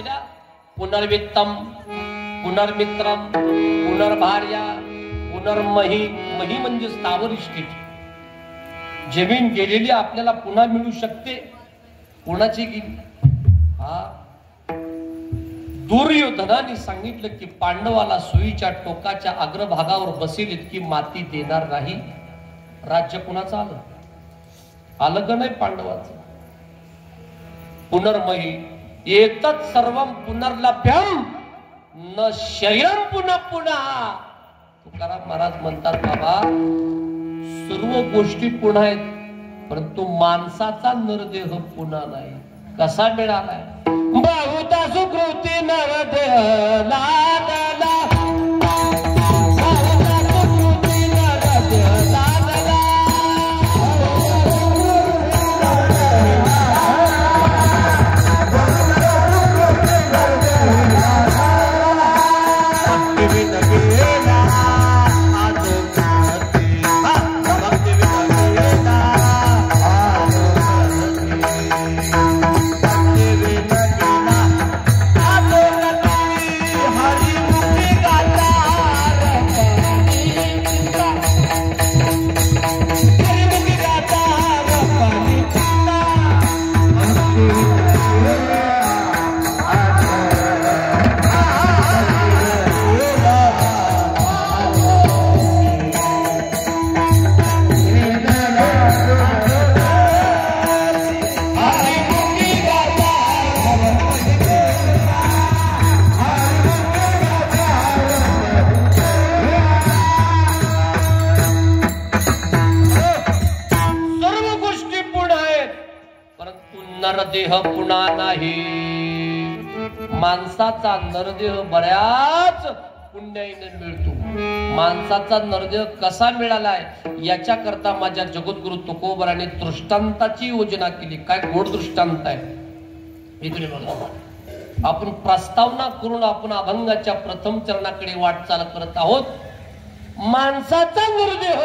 असल्या पुनर्वित्तम पुनर्मित्रम पुनर्भार्या पुनर्मही मही म्हणजे स्थावर इष्टिकी. जमीन गेलेली आपल्याला पुन्हा मिळू शकते. कोणाची गेली? दुर्योधनाने सांगितलं की पांडवाला सुईच्या टोकाच्या अग्रभागावर बसेल इतकी माती देणार नाही. राज्य कुणाचं आलं? आलं का नाही पांडवाचं? पुनर्मही एतत् सर्वं पुनर्लभ्यम न शयन पुन्हा पुन्हा. तुकाराम महाराज म्हणतात बाबा सर्व गोष्टी पुन्हा आहेत परंतु माणसाचा नरदेह पुन्हा नाही. कसा मिळालाय? बहुता सुकृती नरदेह लादला नरदेह पुन्हा नाही. माणसाचा नरदेह बऱ्याच पुण्याईने मिळतो. माणसाचा नरदेह कसा मिळालाय याच्या करता माझ्या जगद्गुरु तुकोबराने दृष्टांताची योजना केली. काय गोड दृष्टांत आहे. इकडे बघा आपण प्रस्तावना करून आपण अभंगाच्या प्रथम चरणाकडे वाटचाल करत आहोत. माणसाचा नरदेह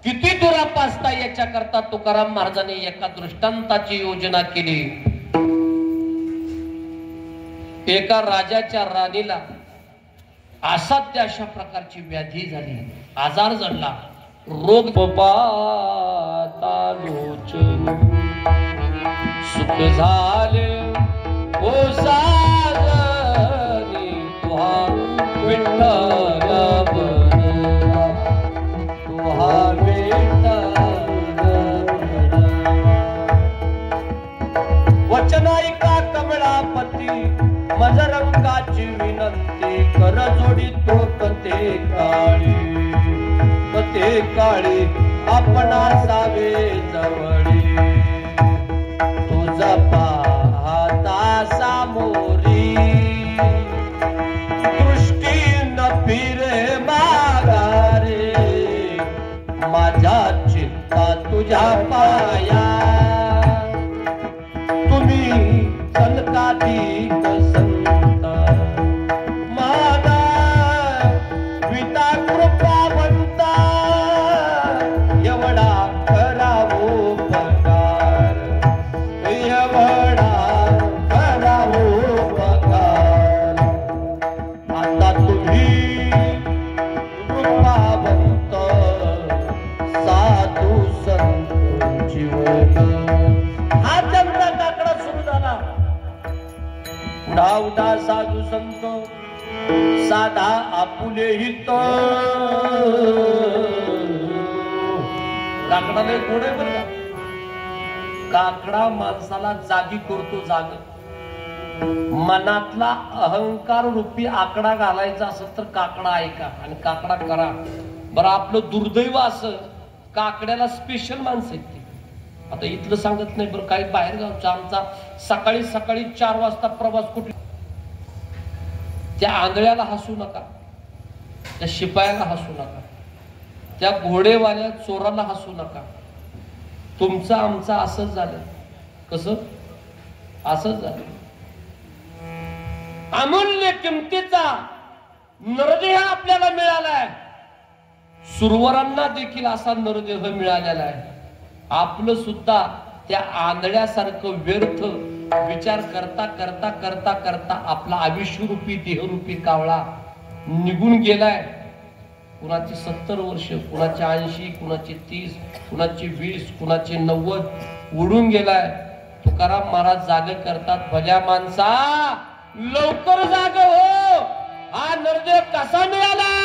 किती दुरापासता याच्या करता तुकाराम महाराजांनी एका दृष्टांताची योजना केली. एका राजाच्या राणीला असाध्य अशा प्रकारची व्याधी झाली. आजार जडला. रोग लोचन सुख झाले ओ साजनी तुहा विठ्ठल तुहा वचनायिका कमळापती मजरंगाची विनंती कर जोडी तो कते काळी आपणा सावे जवळी तुझा पाहता सामोरी दृष्टी न फिरे मागारे माझ्या चित्ता तुझ्या पाया तुम्ही सनकाधिक संत माना विता कृपावंता एवढा करावो पकार एवढा करावो पकार. आता तुम्ही कृपावंत साधू संत जीवन. हा जमता काकडा सुरू झाला. उडा उडा साधू संत साधा आपुले हित. काकडा लय गोड आहे बरं का. काकडा माणसाला जागी करतो. जाग मनातला अहंकार रूपी आकडा घालायचा असेल तर काकडा ऐका आणि काकडा करा. बरं आपलं दुर्दैव असं काकड्याला स्पेशल माणसं आहेत. आता इथलं सांगत नाही बरं. काही बाहेर गावचा आमचा सकाळी 4 वाजता प्रवास कुठे. त्या आंधळ्याला हसू नका, त्या शिपायाला हसू नका, त्या घोडेवाल्या चोराला हसू नका. तुमचं आमचं असंच झालं. कसं? असंच झालं. अमूल्य किमतीचा नरदेह आपल्याला मिळालाय. सुरवरांना देखील असा नरदेह मिळालेला आहे. आपलं सुद्धा त्या आंधळ्यासारखं व्यर्थ विचार करता करता करता करता आपला आयुष्यरूपी देहरूपी कावळा निघून गेलाय. कुणाची 70 वर्ष, कुणाची 80, कुणाची 30, कुणाची 20, कुणाची 90 उडून गेलाय. तुकाराम महाराज जागे करतात, भल्या माणसा लवकर जाग हो, हा नरदेव कसा मिळाला.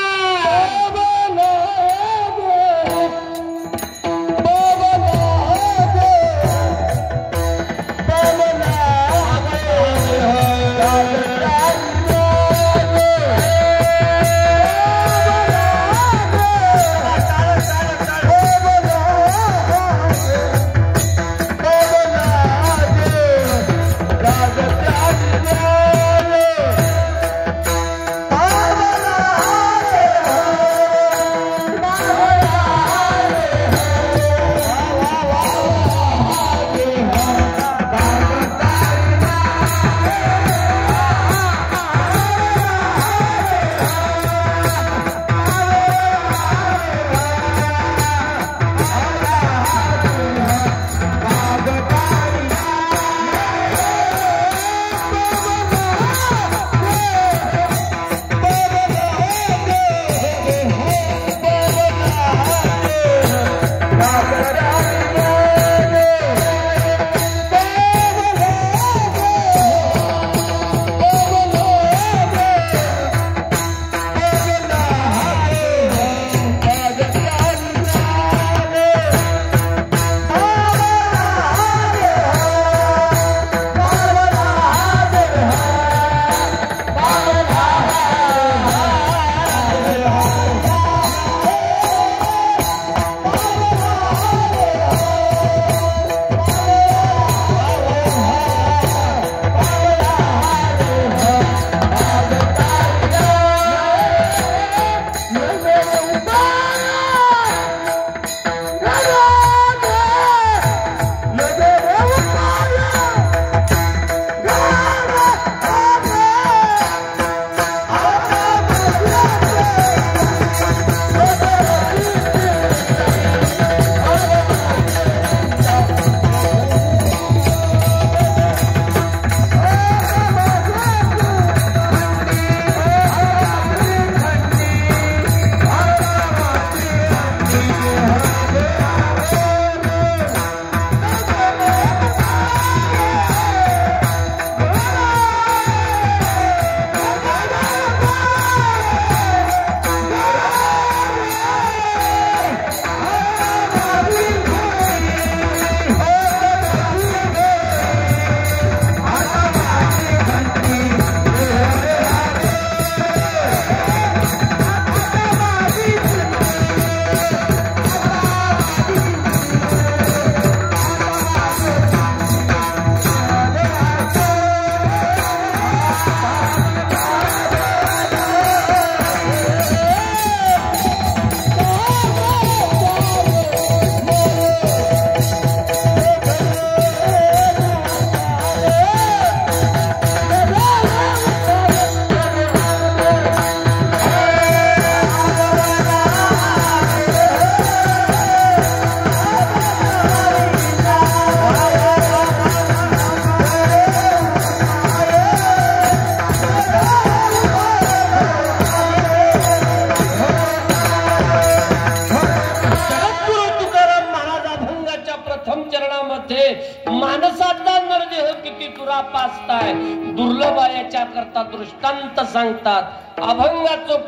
दुर्लभायाच्या करता दृष्टांत सांगतात. अभंगाचं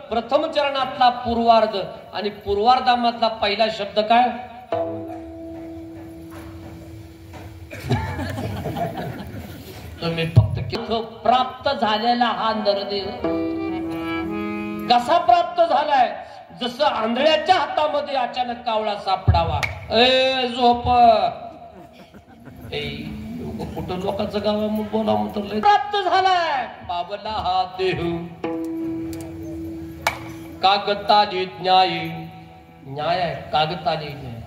प्रथम चरणातला पूर्वार्ध आणि पूर्वार्धामधला पहिला शब्द काय? तुम्ही फक्त प्राप्त झालेला हा नरदेह कसा प्राप्त झालाय? जसं आंधळ्याच्या हातामध्ये अचानक कावळा सापडावा. झोप कुठं लोकांचं गाव बोला म्हणतो प्राप्त झालाय. बाबला हा देह कागताली न्याय आहे, कागताली न्याय.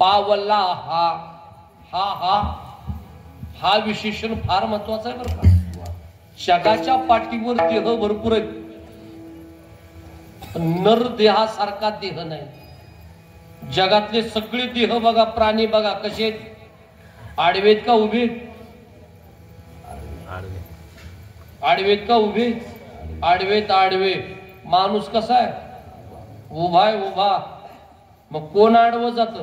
पावला हा हा हा हा विशेषण फार महत्वाचं आहे बरं का. शगाच्या पाठीवर देह भरपूर आहे, नर देहासारखा देह नाही. जगातले सगळे देह बघा, प्राणी बघा कसे आडवेत का उभे? आडवेत का उभे? आडवेत आडवे. माणूस कसा आहे? उभा आहे उभा. मग कोण आडवं जात?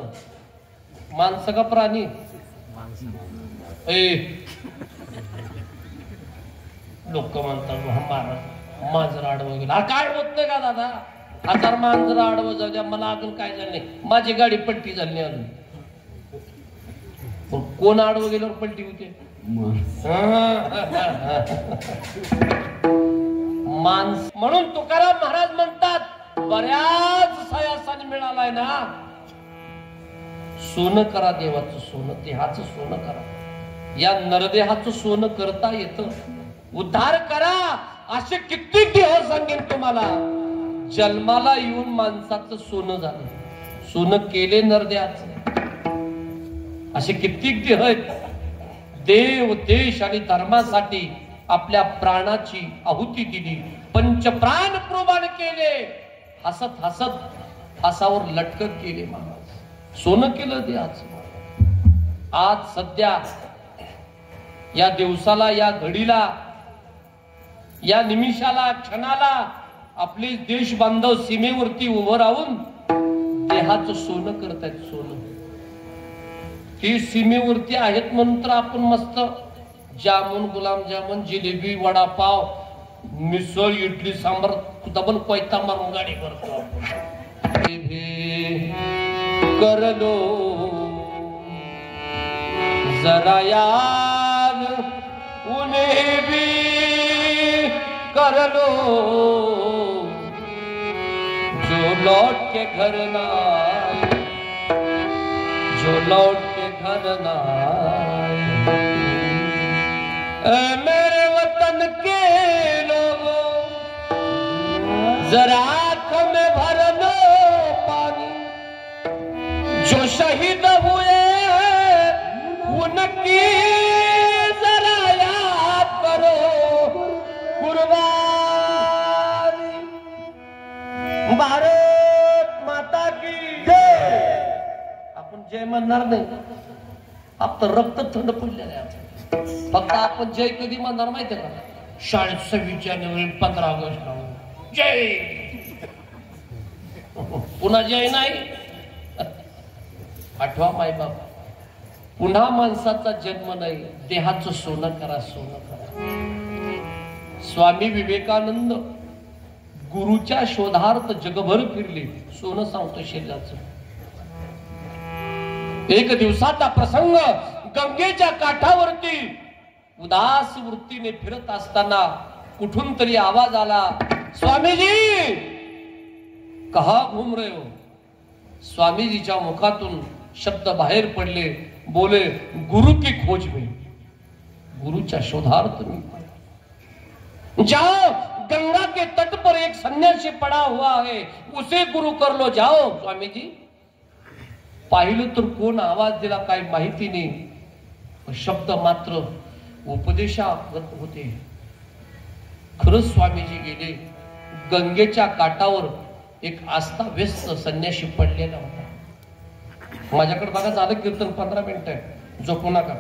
माणसं का प्राणी? लोक म्हणतात महाराज मांजर आडवं गेला. काय होत नाही का दादा? 1000 मांजर आडवं जाऊ द्या, मला अजून काय झालं नाही. माझी गाडी पलटी झाली नाही अजून. कोण आडवं गेल्यावर पलटी होते? माणस. म्हणून तुकाराम महाराज म्हणतात बऱ्याच सयासाने मिळालाय ना, सोनं करा देवाचं सोनं, देहाचं सोनं करा. या नरदेहाचं सोनं करता येतं. उद्धार करा असे किती देह सांगेन तुम्हाला. जन्माला येऊन माणसाचं सोनं झालं, सोनं केले नरदेहाचं. असे कित्येक देह आहेत. देव देश आणि धर्मासाठी आपल्या प्राणाची आहुती दिली. पंचप्राण प्रमाण केले. हसत हसत फासावर लटकत गेले महाराज. सोनं केलं देहाचं. आज सध्या या दिवसाला, या घडीला, या निमिषाला, क्षणाला आपले देश बांधव सीमेवरती उभं राहून देहाचं सोनं करतायत. सोनं ती सीमेवरती आहेत म्हणून तर आपण मस्त जामून, गुलाबजामुन, जिलेबी, वडापाव, मिसळ, इडली, सांबार डबल कोयता मारून गाडी करतो आपण. कर लो जरा याद उन्हें भी कर लो जो लौट के घर ना आए, जो लौट के घर ना आए. मेरे वतन के लोगों जरा आँख में भर लो पानी, जो शहीद हुए उनकी जरा याद करो कुर्बानी. भारत माता की जय. आपण जय म्हणणार नाही, आपलं रक्त थंड पडलेलं आहे. फक्त आपण जय कधी म्हणणार माहितीये का? शाळेत 26 जानेवारी 15 ऑगस्ट जय. पुन्हा जय नाही. आठवा मायबाप. पुन्हा माणसाचा जन्म नाही. देहाचं सोनं करा, सोनं करा. स्वामी विवेकानंद गुरुच्या शोधार्थ जगभर फिरले. सोनं सांगतो शरीराचं. एक दिवसाचा प्रसंग. गंगेच्या काठावरती उदास वृत्तीने फिरत असताना कुठून तरी आवाज आला, स्वामीजी कहा घूम रहे हो. स्वामीजीच्या मुखातून शब्द बाहेर पडले. बोले गुरु की खोज में, गुरुच्या शोधार्थ में. जाओ गंगा के तट पर एक सन्यासी पड़ा हुआ है, उसे गुरु कर लो. जाओ स्वामीजी. पाहिलं तर कोण आवाज दिला काही माहिती नाही. शब्द मात्र उपदेशागत होते. खरंच स्वामीजी गेले. गंगेच्या काठावर एक आस्थाव्यस्त संन्यासी पडलेला होता. माझ्याकडे बघा, झालं कीर्तन 15 मिनिटं आहे, झोपू नका.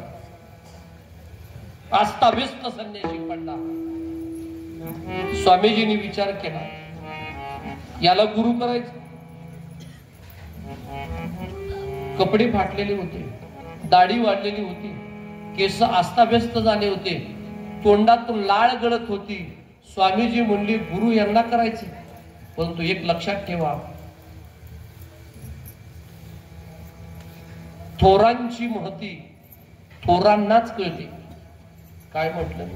आस्थाव्यस्त संन्यासी पडला. स्वामीजींनी विचार केला, याला गुरु करायचं. कपडे फाटलेले होते, दाढी वाढलेली होती, केस अस्ताव्यस्त झाले होते, तोंडातून लाळ गळत होती. स्वामीजी म्हणले गुरु यांना करायचे. परंतु एक लक्षात ठेवा, थोरांची महती थोरांनाच कळते. काय म्हटलं?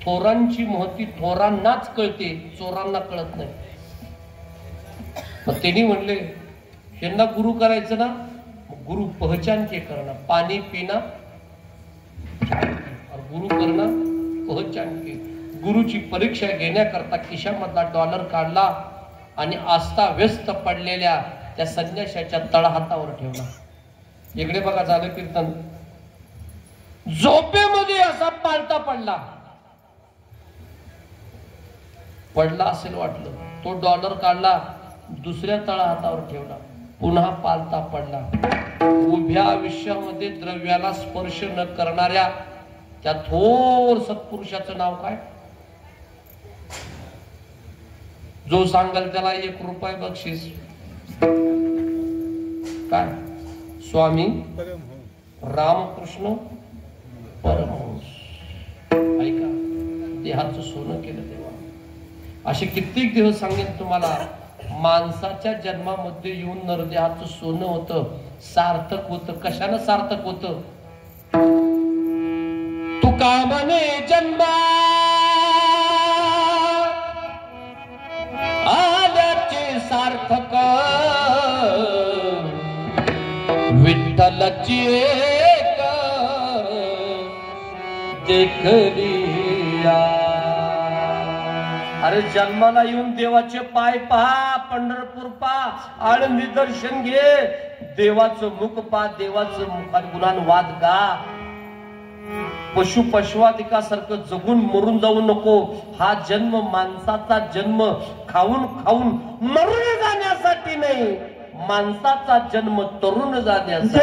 थोरांची महती थोरांनाच कळते, चोरांना कळत नाही. मग त्यांनी म्हणले यांना गुरु करायचं ना, गुरु पहचान के करना, पानी पीना और गुरु करना पहचान के. गुरुची परीक्षा घेण्याकरता खिशामधला डॉलर काढला आणि आस्था व्यस्त पडलेल्या त्या संन्याशाच्या तळहातावर ठेवला. इकडे बघा, झालं कीर्तन. झोपेमध्ये असा पालटा पडला असेल वाटलं. तो डॉलर काढला, दुसऱ्या तळहातावर ठेवला. पुन्हा पालता पडला. उभ्या आयुष्यामध्ये द्रव्याला स्पर्श न करणाऱ्या त्या थोर सत्पुरुषाचं नाव काय? जो सांगाल त्याला 1 रुपया बक्षीस. काय? स्वामी रामकृष्ण परमहंस. ऐका, देहाचं सोनं केलं तेव्हा. असे कित्येक दिवस सांगेन तुम्हाला. माणसाच्या जन्मामध्ये येऊन नरदेहाचं सोनं होतं, सार्थक होतं. कशानं सार्थक होतं? तुका म्हणे जन्मा आल्याचे सार्थक, विठ्ठलाची एक देखलिया. अरे जन्माला येऊन देवाचे पाय पहा, पंढरपूर पहा, आळंदी दर्शन घे, देवाचं मुख पहा, देवाचं मुखात गुणांवाद गा. पशु पशवादिकासारखं जगून मरून जाऊ नको. हा जन्म माणसाचा जन्म खाऊन खाऊन मरून जाण्यासाठी नाही, माणसाचा जन्म तरुण जाण्यासाठी.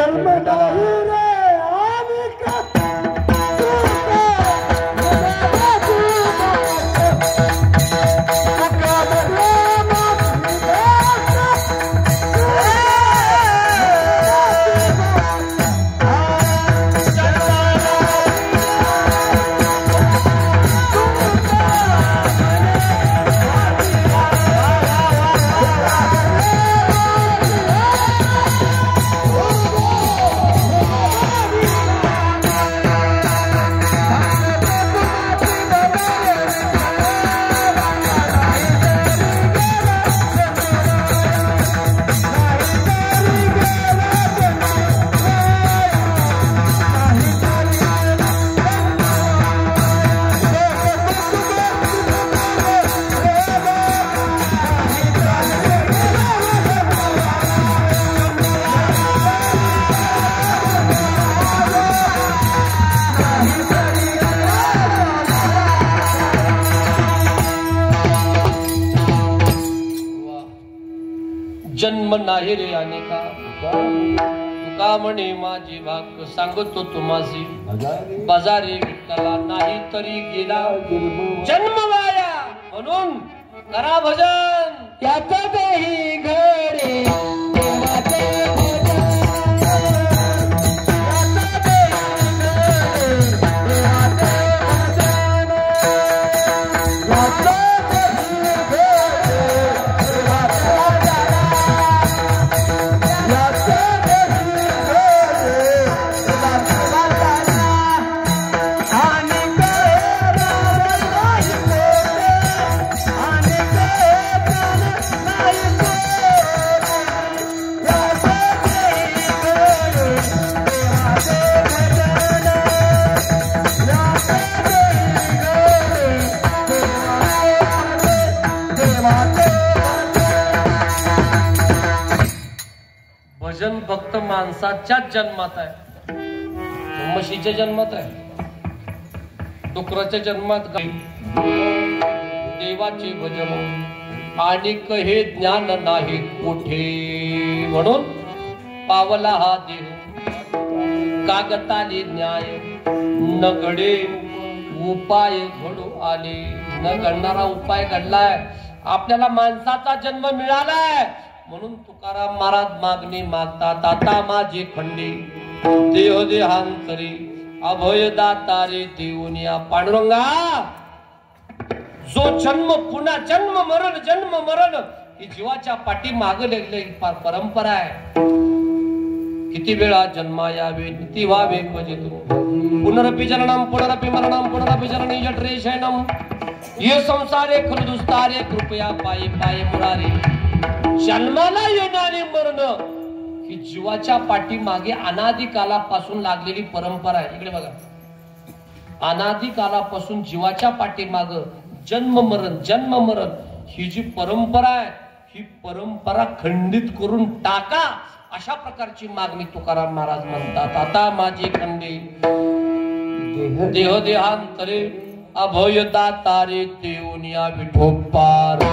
जन्म नाही रे अनेका, तुका म्हणे माझी भाग. सांगतो तुम्हासी बाजारी विठ्ठला नाही तरी गेला जन्म वाया. म्हणून करा भजन त्याचं देही घडे. भजन फक्त माणसाच्याच जन्मात आहे, म्हशीच्या जन्मात आहे, डुकराच्या जन्मात देवाचे भजन आणि हे ज्ञान नाही कोठे. म्हणून पावला हा देह कागताले न्याय न घडे उपाय घडू आले. न घडणारा उपाय घडलाय. आपल्याला माणसाचा जन्म मिळालाय म्हणून तुकाराम महाराज मागणी मागतात. आता माझे खंडी देह देहांतरी अभय दातारे देऊन या. पांडुरंगा, जो जन्म पुन्हा जन्म मरण ही जीवाच्या पाठी माग लागलेली परंपरा आहे. किती वेळा जन्मा यावे नीती व्हावे भजितू. पुनरपि जननम पुनरपि मरणम पुनरपि जननी जठरे शयनम. ये संसारे खल दुस्तारे कृपया पायी पाय मुरारे. जन्माला येणारे मरण ही जीवाच्या पाठी मागे अनादी कालापासून लागलेली परंपरा आहे. इकडे बघा, अनादी कालापासून जीवाच्या पाठी माग जन्म मरण ही जी परंपरा आहे, ही परंपरा खंडित करून टाका, अशा प्रकारची मागणी तुकाराम महाराज म्हणतात. आता माझी खंडी देह देहांतरे अभय दातारे देऊन या विठोपार.